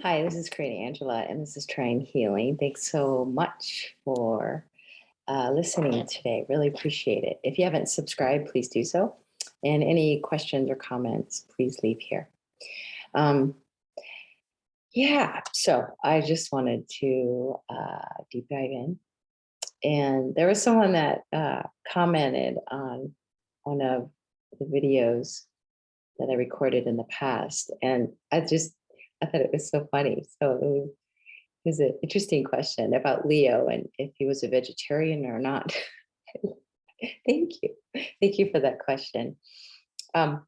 Hi, this is Corina Angela, and this is Trine Healing. Thanks so much for listening today. Really appreciate it. If you haven't subscribed, please do so. And any questions or comments, please leave here. Um, yeah, so I just wanted to deep dive in. And there was someone that commented on one of the videos that I recorded in the past. And I thought it was so funny. So it was an interesting question about Leo and if he was a vegetarian or not. Thank you. Thank you for that question. Um,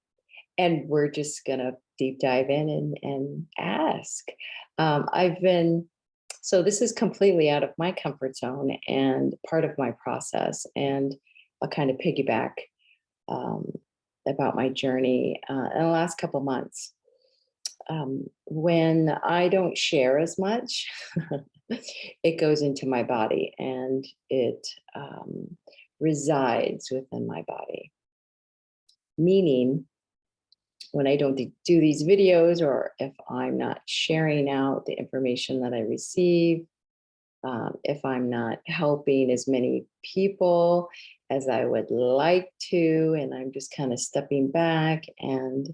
and we're just going to deep dive in and ask. I've been, so this is completely out of my comfort zone and part of my process. And I'll kind of piggyback um, about my journey in the last couple months. When I don't share as much, it goes into my body and it resides within my body. Meaning, when I don't do these videos or if I'm not sharing out the information that I receive, if I'm not helping as many people as I would like to, and I'm just kind of stepping back and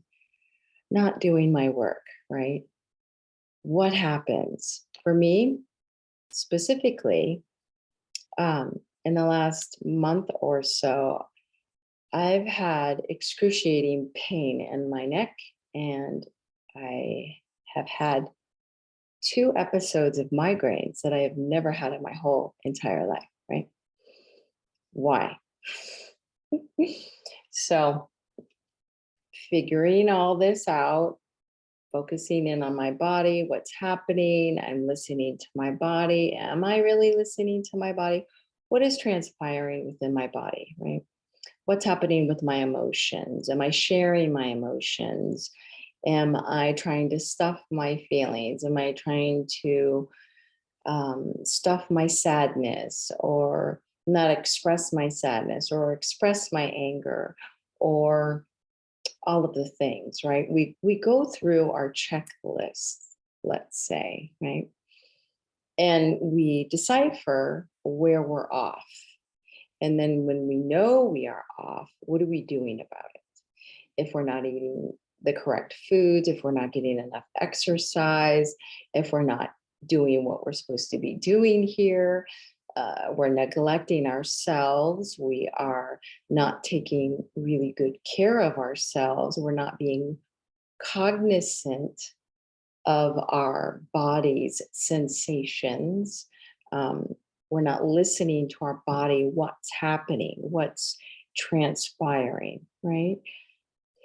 not doing my work, right? What happens for me specifically in the last month or so? I've had excruciating pain in my neck, and I have had 2 episodes of migraines that I have never had in my whole entire life, right? Why? So, figuring all this out, focusing in on my body, what's happening. I'm listening to my body. Am I really listening to my body? What is transpiring within my body, right? What's happening with my emotions? Am I sharing my emotions? Am I trying to stuff my feelings? Am I trying to stuff my sadness or not express my sadness or express my anger or all of the things, right? We go through our checklist, let's say, right? And we decipher where we're off. And then when we know we are off, what are we doing about it? If we're not eating the correct foods, if we're not getting enough exercise, if we're not doing what we're supposed to be doing here, we're neglecting ourselves, we are not taking really good care of ourselves, we're not being cognizant of our body's sensations. Um, we're not listening to our body, what's happening, what's transpiring, right?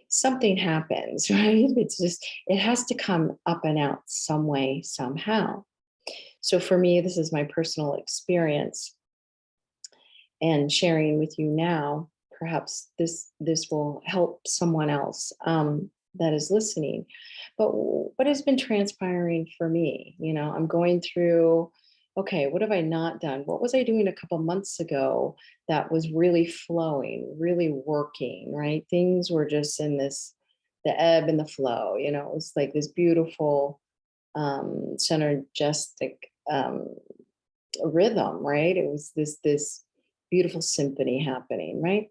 Something happens, right? It's just, it has to come up and out some way, somehow. So for me, this is my personal experience and sharing with you now. Perhaps this will help someone else that is listening. But what has been transpiring for me? You know, I'm going through. Okay, what have I not done? What was I doing a couple months ago that was really flowing, really working? Right, things were just in this the ebb and the flow. You know, it was like this beautiful synergistic rhythm, right? It was this beautiful symphony happening, right?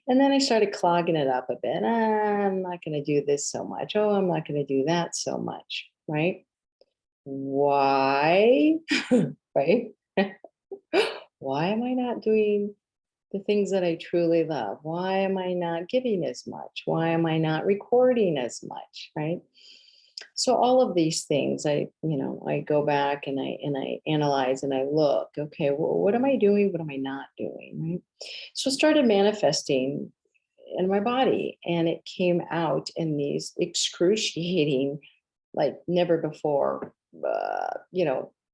And then I started clogging it up a bit. I'm not going to do this so much. Oh, I'm not going to do that so much, right? Why? Right? Why am I not doing the things that I truly love? Why am I not giving as much? Why am I not recording as much, right? So all of these things, I go back and I analyze and I look, okay, well, what am I doing? What am I not doing? Right. So I started manifesting in my body and it came out in these excruciating, like never before,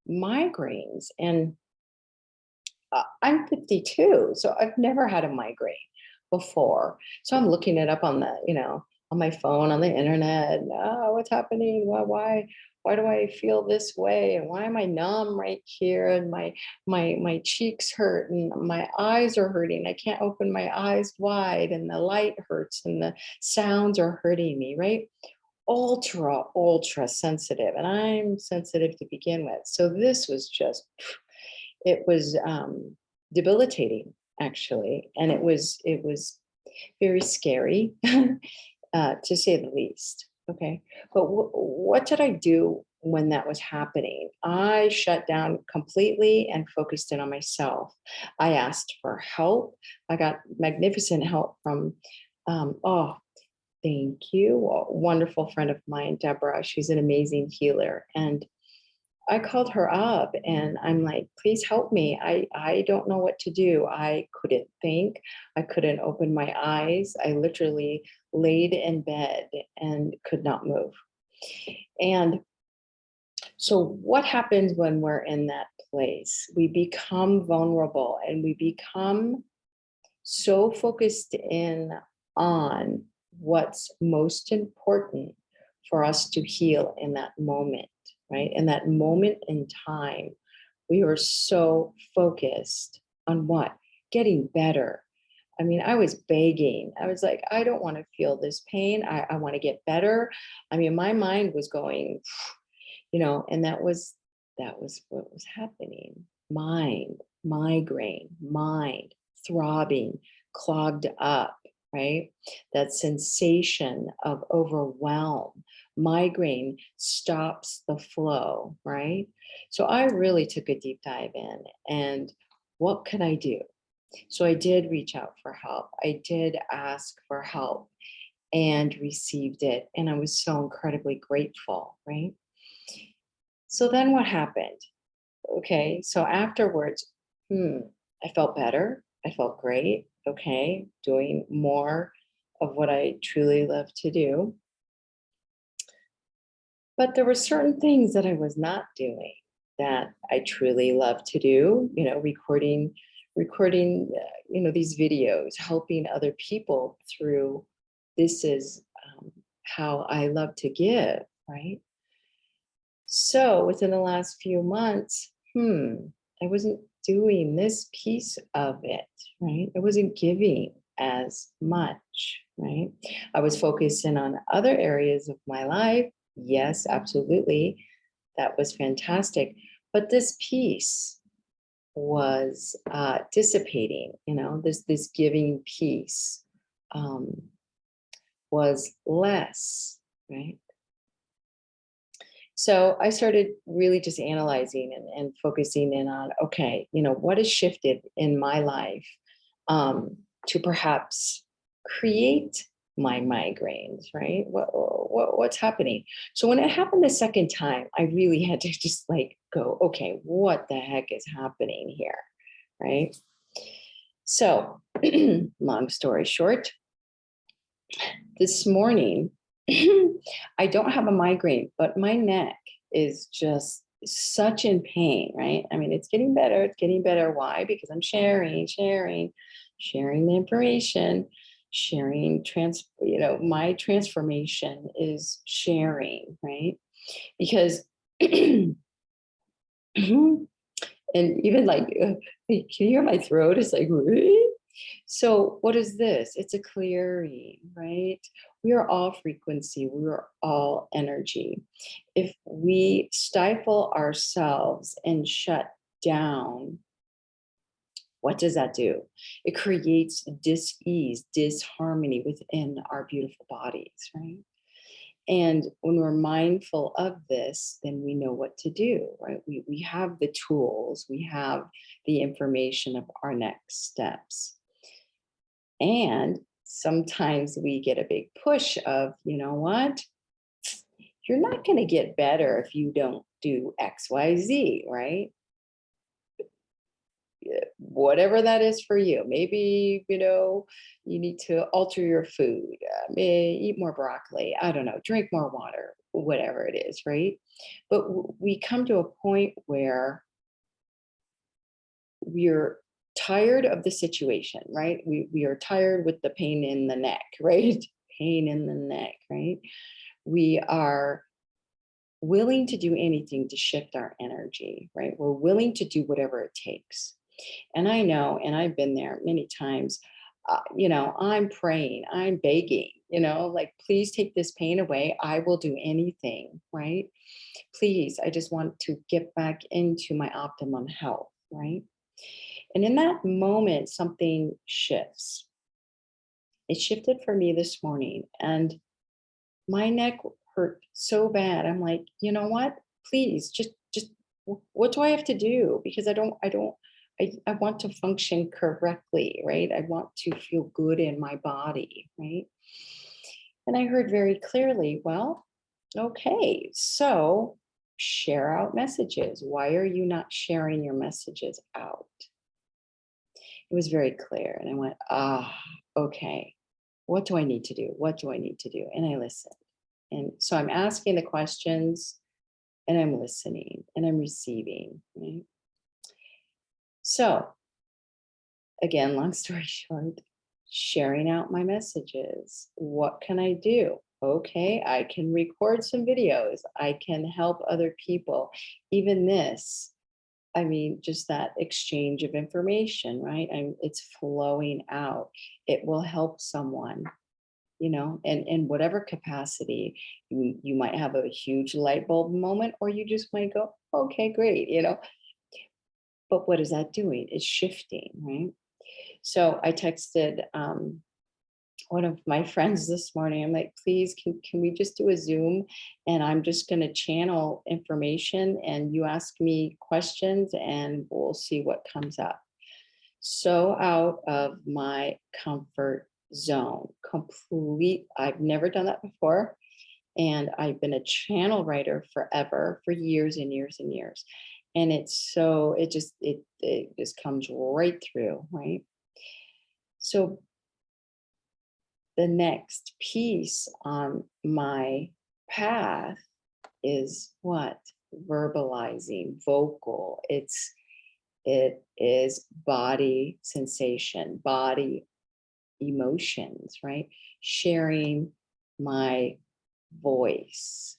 migraines. And I'm 52, so I've never had a migraine before. So I'm looking it up on on my phone, on the internet. Oh, what's happening? Why do I feel this way? And why am I numb right here? And my cheeks hurt and my eyes are hurting. I can't open my eyes wide and the light hurts and the sounds are hurting me, right? ultra sensitive, and I'm sensitive to begin with. So this was just, it was debilitating actually, and it was very scary, to say the least. Okay, but what did I do when that was happening? I shut down completely and focused in on myself. I asked for help. I got magnificent help from, oh, thank you, a wonderful friend of mine, Deborah. She's an amazing healer, and I called her up and I'm like, please help me. I don't know what to do. I couldn't think. I couldn't open my eyes. I literally laid in bed and could not move. And so, what happens when we're in that place? We become vulnerable and we become so focused in on what's most important for us to heal in that moment, right? In that moment in time, we were so focused on what? Getting better. I mean, I was begging. I was like, I don't want to feel this pain. I want to get better. I mean, my mind was going, and that was what was happening. Mind, migraine, mind, throbbing, clogged up, right? That sensation of overwhelm. Migraine stops the flow, right? So I really took a deep dive in, and what could I do? So I did reach out for help. I did ask for help and received it. And I was so incredibly grateful, right? So then what happened? Okay, so afterwards, I felt better. I felt great. Okay, doing more of what I truly love to do. But there were certain things that I was not doing that I truly love to do, recording, these videos, helping other people through, this is how I love to give, right? So within the last few months, I wasn't doing this piece of it, right? I wasn't giving as much, right? I was focusing on other areas of my life. Yes, absolutely. That was fantastic. But this piece was dissipating, this giving piece um, was less, right? So I started really just analyzing and focusing in on, okay, what has shifted in my life to perhaps create my migraines, right? What's happening? So when it happened the second time, I really had to just like go, okay, what the heck is happening here, right? So long story short, this morning, I don't have a migraine, but my neck is just such in pain, right? I mean, it's getting better. It's getting better. Why? Because I'm sharing the information, my transformation is sharing, right? Because, and even like, can you hear my throat? It's like, really? So, what is this? It's a clearing, right? We are all frequency, we are all energy. If we stifle ourselves and shut down, what does that do? It creates dis-ease, disharmony within our beautiful bodies, right? And when we're mindful of this, then we know what to do, right? We have the tools, we have the information of our next steps. And sometimes we get a big push of, you know what? You're not going to get better if you don't do XYZ, right? Whatever that is for you. Maybe, you need to alter your food, eat more broccoli. I don't know, drink more water, whatever it is, right? But we come to a point where we're tired of the situation, right? We are tired with the pain in the neck, right? Pain in the neck, right? We are willing to do anything to shift our energy, right? We're willing to do whatever it takes. And I know, and I've been there many times, I'm praying, I'm begging, like, please take this pain away. I will do anything, right? Please, I just want to get back into my optimum health, right? And in that moment, something shifts. It shifted for me this morning, and my neck hurt so bad. I'm like, you know what? Please, just what do I have to do? Because I want to function correctly, right? I want to feel good in my body, right? And I heard very clearly, well, okay, so share out messages. Why are you not sharing your messages out? It was very clear. And I went, okay, what do I need to do? What do I need to do? And I listened. And so I'm asking the questions and I'm listening and I'm receiving, right? So again, long story short, sharing out my messages. What can I do? Okay, I can record some videos. I can help other people. Even this, I mean, just that exchange of information, right? It's flowing out. It will help someone, and in whatever capacity. You might have a huge light bulb moment, or you just might go, okay, great. But what is that doing? It's shifting, right? So I texted one of my friends this morning. I'm like, please, can we just do a Zoom? And I'm just going to channel information and you ask me questions and we'll see what comes up. So out of my comfort zone, I've never done that before. And I've been a channel writer forever, for years and years and years. And it just comes right through, right? So the next piece on my path is what? Verbalizing, vocal. It is body sensation, body emotions, right? Sharing my voice.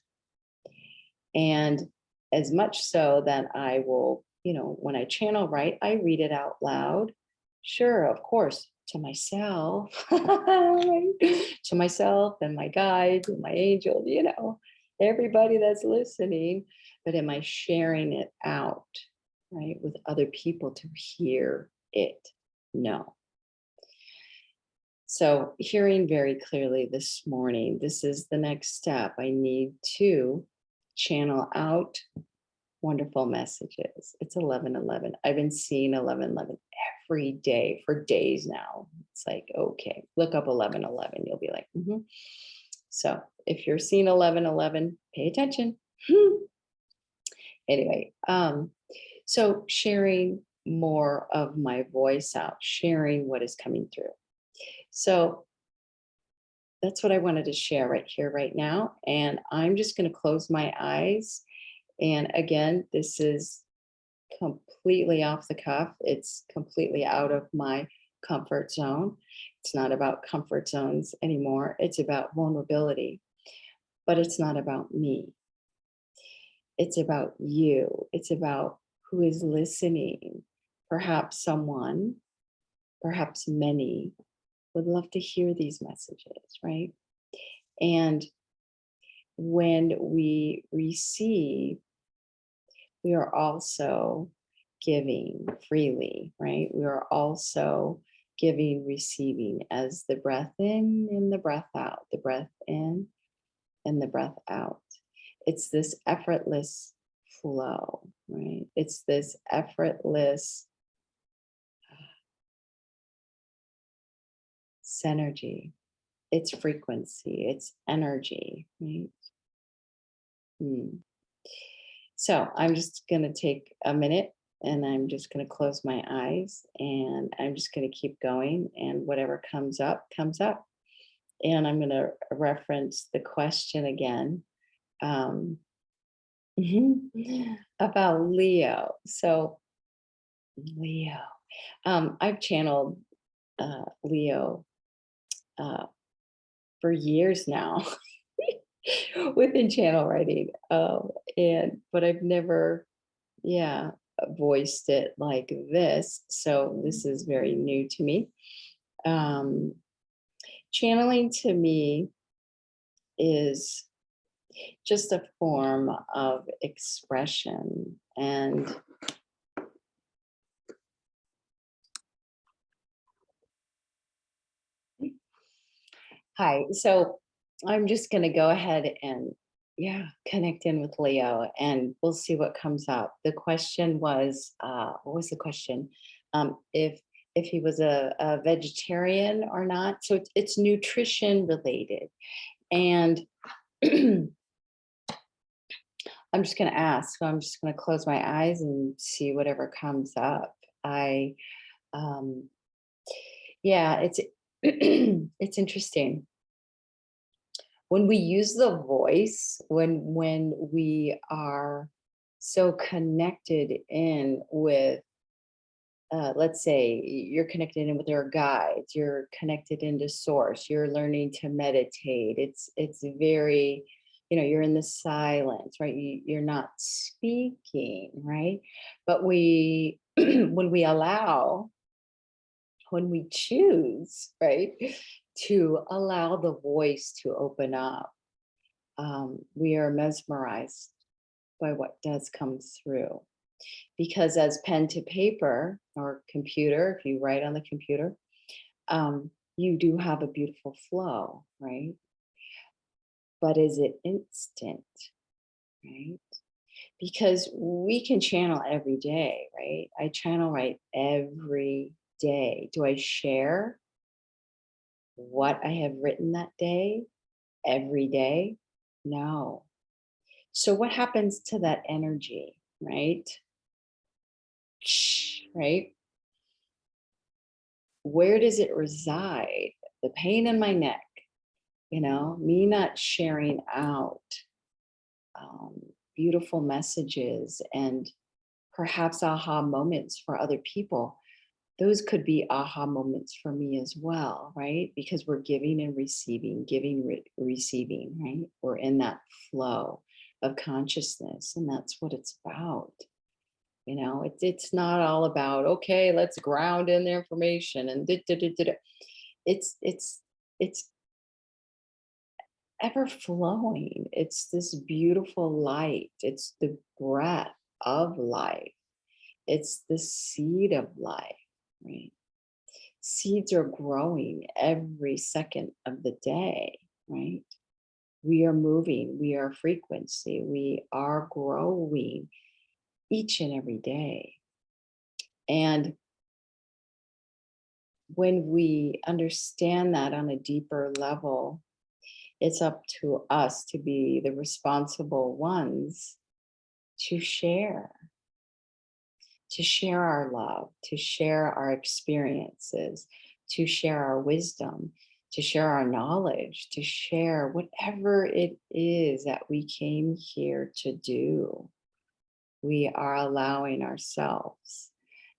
And as much so that I will, when I channel write, I read it out loud. Sure, of course, to myself, right? To myself and my guides and my angels, everybody that's listening. But am I sharing it out, right, with other people to hear it? No. So hearing very clearly this morning, this is the next step. I need to channel out wonderful messages. It's 11:11. I've been seeing 11:11 every day for days now. It's like, okay, look up 11:11. You'll be like, So if you're seeing 11:11, pay attention. Anyway, so sharing more of my voice out, sharing what is coming through. So that's what I wanted to share right here, right now. And I'm just going to close my eyes. And again, this is completely off the cuff. It's completely out of my comfort zone. It's not about comfort zones anymore. It's about vulnerability, but it's not about me. It's about you. It's about who is listening. Perhaps someone, perhaps many would love to hear these messages, right? And when we receive, we are also giving freely, right? We are also giving, receiving as the breath in and the breath out, the breath in and the breath out. It's this effortless flow, right? It's this effortless synergy. It's frequency, it's energy, right? So I'm just going to take a minute and I'm just going to close my eyes and I'm just going to keep going. And whatever comes up, comes up. And I'm going to reference the question again about Leo. So, Leo, I've channeled Leo for years now within channel writing. But I've never, voiced it like this. So this is very new to me. Channeling to me is just a form of expression. And hi, so I'm just going to go ahead and, yeah, connect in with Leo, and we'll see what comes up. The question was, what was the question? If he was a vegetarian or not. So it's nutrition related. And I'm just going to ask. So I'm just going to close my eyes and see whatever comes up. Um, yeah, it's it's interesting when we use the voice. When we are so connected in with, let's say you're connected in with your guides, you're connected into source, you're learning to meditate. It's very, you're in the silence, right? You're not speaking, right? But we when we allow, when we choose, right, to allow the voice to open up, we are mesmerized by what does come through. Because as pen to paper or computer, if you write on the computer, you do have a beautiful flow, right? But is it instant, right? Because we can channel every day, right? I channel right every day. Do I share what I have written that day every day? No. So what happens to that energy, right? Right? Where does it reside? The pain in my neck, me not sharing out um, beautiful messages and perhaps aha moments for other people. Those could be aha moments for me as well, right? Because we're giving and receiving, receiving, right? We're in that flow of consciousness, and that's what it's about. It's not all about, okay, let's ground in the information and it's ever flowing. It's this beautiful light. It's the breath of life. It's the seed of life, right? Seeds are growing every second of the day, right? We are moving, we are frequency, we are growing each and every day. And when we understand that on a deeper level, it's up to us to be the responsible ones to share our love, to share our experiences, to share our wisdom, to share our knowledge, to share whatever it is that we came here to do. We are allowing ourselves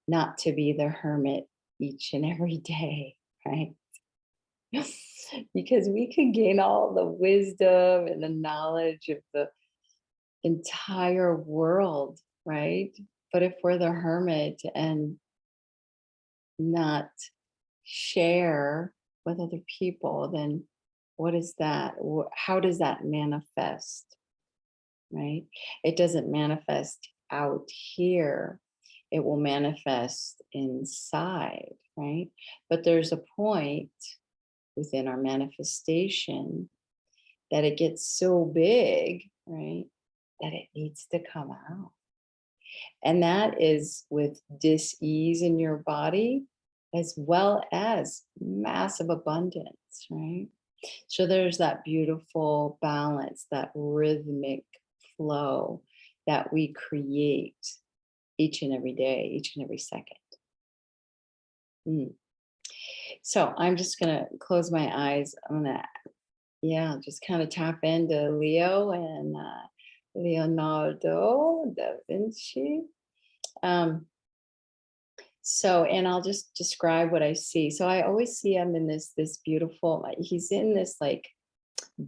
not to be the hermit each and every day, right? Because we can gain all the wisdom and the knowledge of the entire world, right? But if we're the hermit and not share with other people, then what is that? How does that manifest, right? It doesn't manifest out here. It will manifest inside, right? But there's a point within our manifestation that it gets so big, right, that it needs to come out. And that is with dis-ease in your body, as well as massive abundance, right? So there's that beautiful balance, that rhythmic flow that we create each and every day, each and every second. So I'm just going to close my eyes. I'm going to, yeah, just kind of tap into Leo and Leonardo da Vinci. And I'll just describe what I see. So I always see him in this beautiful, he's in this like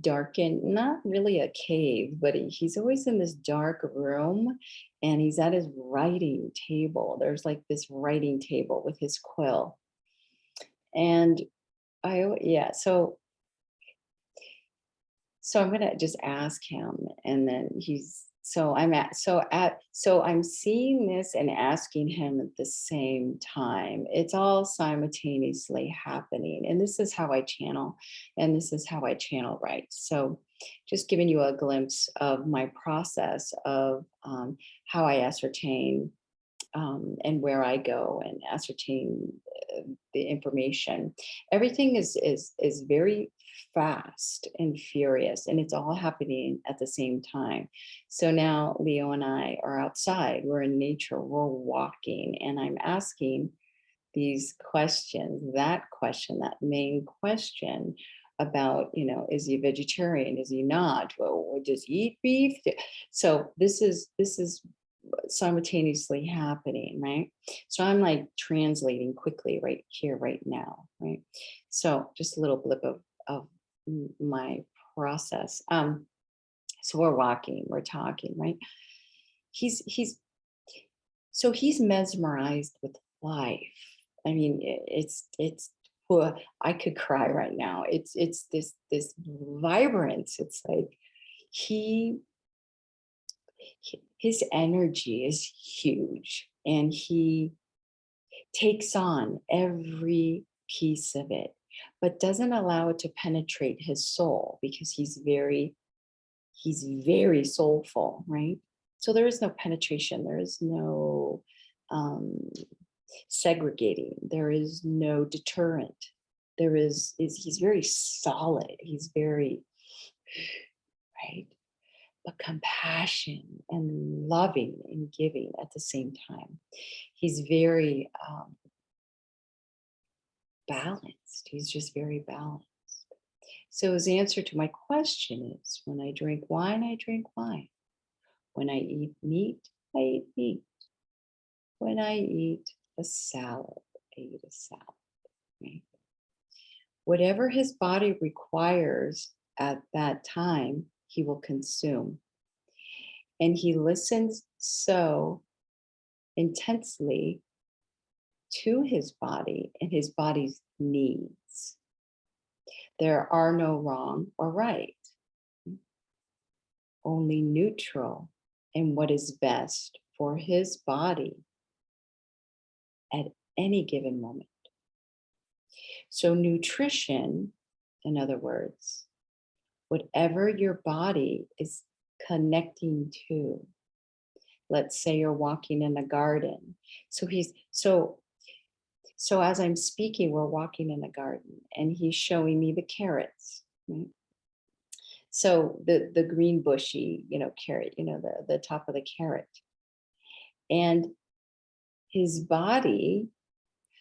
darkened, not really a cave, but he's always in this dark room, and he's at his writing table. There's like this writing table with his quill. And Yeah. So I'm gonna just ask him, and then so I'm seeing this and asking him at the same time. It's all simultaneously happening, and this is how I channel, and this is how I channel right. So, just giving you a glimpse of my process of how I ascertain and where I go and ascertain the information. Everything is very fast and furious, and it's all happening at the same time. So now Leo and I are outside. We're in nature. We're walking, and I'm asking these questions. That question, that main question about, is he vegetarian? Is he not? Well, does he eat beef? So this is simultaneously happening, right? So I'm like translating quickly right here, right now, right? So just a little blip of my process. So we're walking, we're talking, right? He's so he's mesmerized with life. I mean, well, I could cry right now. It's this vibrance. It's like he his energy is huge, and he takes on every piece of it, but doesn't allow it to penetrate his soul, because he's very soulful, right? So there is no penetration, there is no um, segregating, there is no deterrent. There is he's very solid, he's very, right, but compassion and loving and giving at the same time. He's very balanced. He's just very balanced. So his answer to my question is, when I drink wine, I drink wine. When I eat meat, I eat meat. When I eat a salad, I eat a salad. Right? Whatever his body requires at that time, he will consume. And he listens so intensely to his body and his body's needs. There are no wrong or right, only neutral, and what is best for his body at any given moment. So, nutrition, in other words, whatever your body is connecting to. Let's say you're walking in a garden. So as I'm speaking, we're walking in a garden, and he's showing me the carrots. Right? So the green bushy, carrot, the top of the carrot. And his body,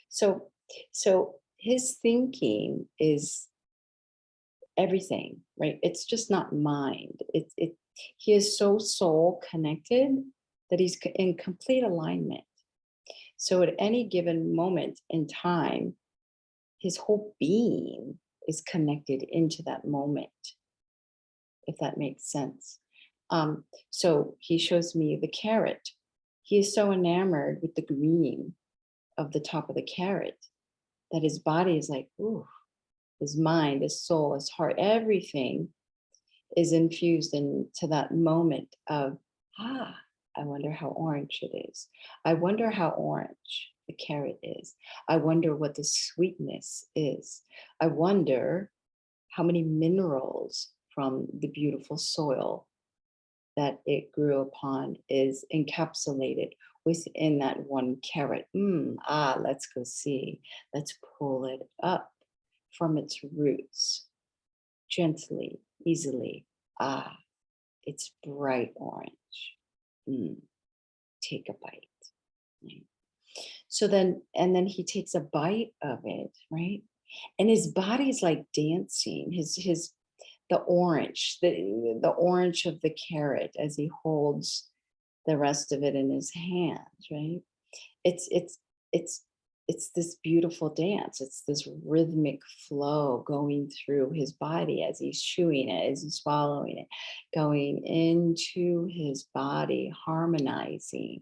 so so his thinking is everything, right? It's just not mind. He is so soul connected that he's in complete alignment. So at any given moment in time, his whole being is connected into that moment, if that makes sense. So he shows me the carrot. He is so enamored with the green of the top of the carrot that his body is like, ooh, his mind, his soul, his heart, everything is infused into that moment of, I wonder how orange it is. I wonder how orange the carrot is. I wonder what the sweetness is. I wonder how many minerals from the beautiful soil that it grew upon is encapsulated within that one carrot. Let's go see. Let's pull it up from its roots gently, easily. It's bright orange. Take a bite. Right? So then he takes a bite of it, right? And his body's like dancing. The orange, the orange of the carrot as he holds the rest of it in his hands, right? It's it's it's it's this beautiful dance. It's this rhythmic flow going through his body as he's chewing it, as he's swallowing it, going into his body, harmonizing,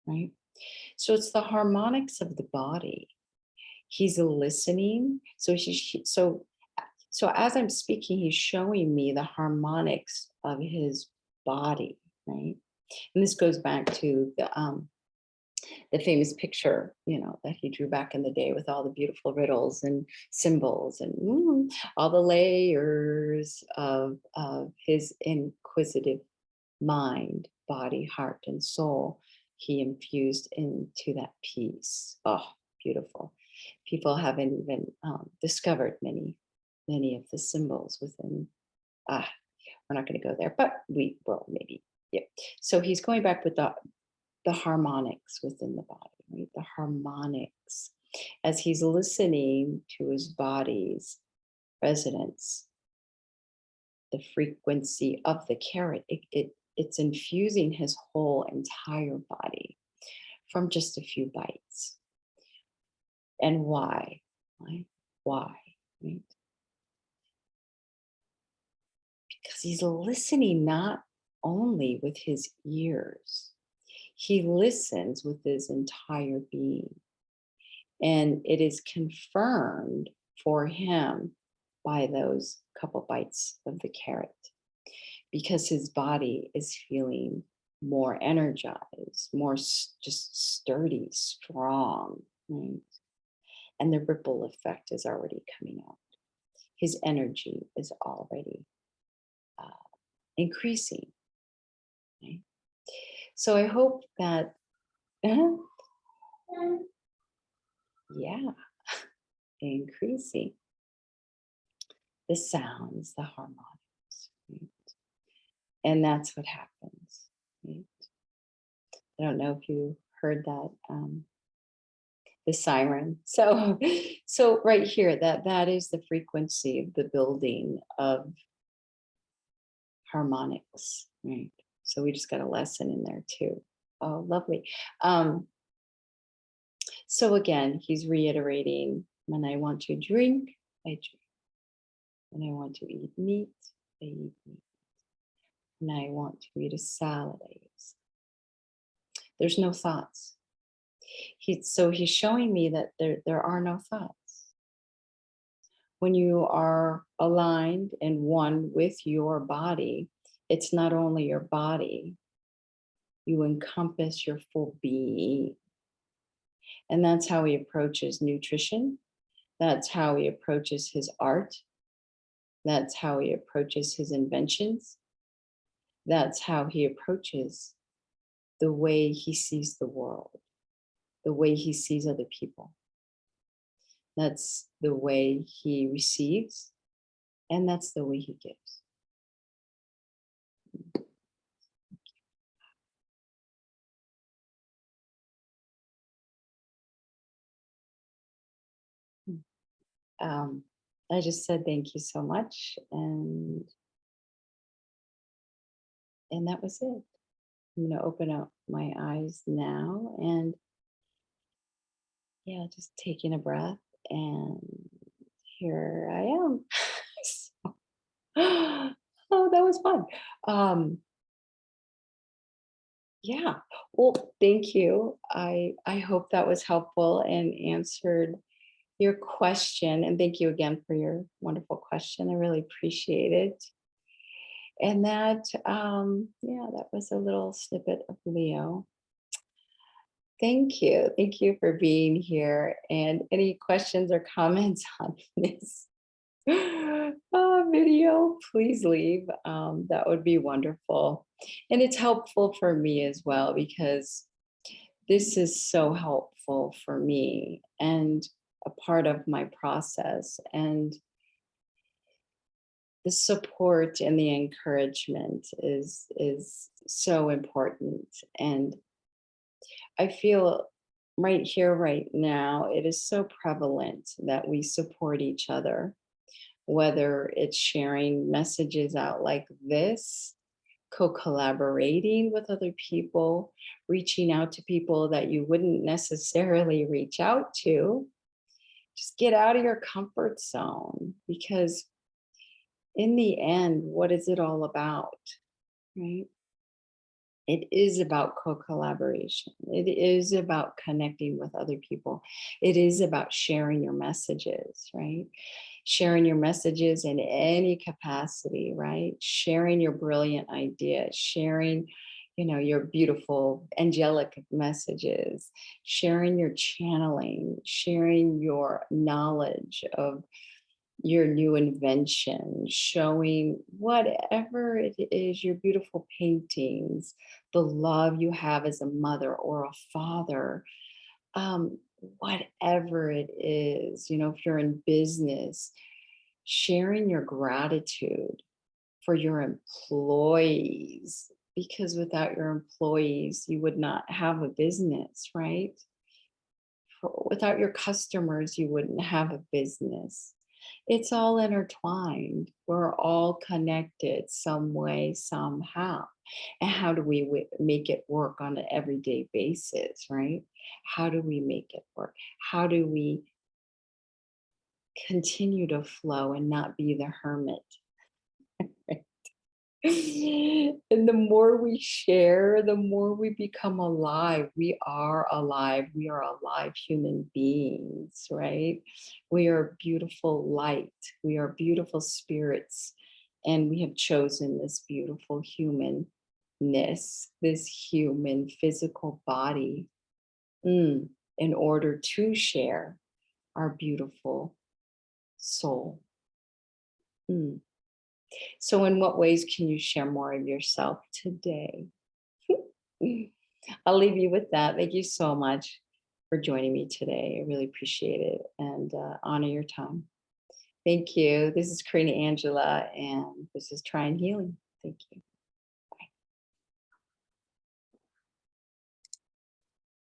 right? So it's the harmonics of the body. He's listening. So as I'm speaking, he's showing me the harmonics of his body, right? And this goes back to the famous picture, that he drew back in the day with all the beautiful riddles and symbols and all the layers of his inquisitive mind, body, heart, and soul. He infused into that piece. Oh, beautiful. People haven't even discovered many of the symbols within. We're not going to go there, but we will maybe. Yeah. So he's going back with the harmonics within the body, right? The harmonics as he's listening to his body's resonance, the frequency of the carrot. It's infusing his whole entire body from just a few bites. And why? Why? Right? Because he's listening not only with his ears, he listens with his entire being. And it is confirmed for him by those couple bites of the carrot, because his body is feeling more energized, more just sturdy, strong, right? And the ripple effect is already coming out. His energy is already increasing. Right? So I hope that, yeah, increasing the sounds, the harmonics, right? And that's what happens. Right? I don't know if you heard that, the siren. So right here, that is the frequency of the building of harmonics, right? So we just got a lesson in there too. Oh, lovely. So again, he's reiterating, when I want to drink, I drink. When I want to eat meat, I eat meat. When I want to eat a salad, I eat a salad. There's no thoughts. So he's showing me that there are no thoughts. When you are aligned and one with your body, it's not only your body, you encompass your full being. And that's how he approaches nutrition. That's how he approaches his art. That's how he approaches his inventions. That's how he approaches the way he sees the world, the way he sees other people. That's the way he receives, and that's the way he gives. I just said thank you so much, and that was it. I'm going to open up my eyes now, and yeah, just taking a breath, and here I am. So, oh, that was fun. Yeah. Well, thank you. I hope that was helpful and answered your question. And thank you again for your wonderful question. I really appreciate it. And that, yeah, that was a little snippet of Leo. Thank you. Thank you for being here. And any questions or comments on this video, please leave. That would be wonderful. And it's helpful for me as well, because this is so helpful for me and a part of my process. And the support and the encouragement is so important. And I feel right here, right now, it is so prevalent that we support each other, whether it's sharing messages out like this, co-collaborating with other people, reaching out to people that you wouldn't necessarily reach out to. Just get out of your comfort zone, because in the end, what is it all about, right? It is about co-collaboration. It is about connecting with other people. It is about sharing your messages, right? Sharing your messages in any capacity, right? Sharing your brilliant ideas, sharing, your beautiful angelic messages, sharing your channeling, sharing your knowledge of your new invention, showing whatever it is, your beautiful paintings, the love you have as a mother or a father, whatever it is, if you're in business, sharing your gratitude for your employees, because without your employees, you would not have a business, right? Without your customers, you wouldn't have a business. It's all intertwined. We're all connected some way, somehow. And how do we make it work on an everyday basis, right? How do we make it work? How do we continue to flow and not be the hermit? And the more we share, the more we become alive. We are alive. We are alive human beings, right? We are beautiful light. We are beautiful spirits. And we have chosen this beautiful humanness, this human physical body, in order to share our beautiful soul. Mm. So, in what ways can you share more of yourself today? I'll leave you with that. Thank you so much for joining me today. I really appreciate it and honor your time. Thank you. This is Corina Angela, and this is Trine Healing. Thank you.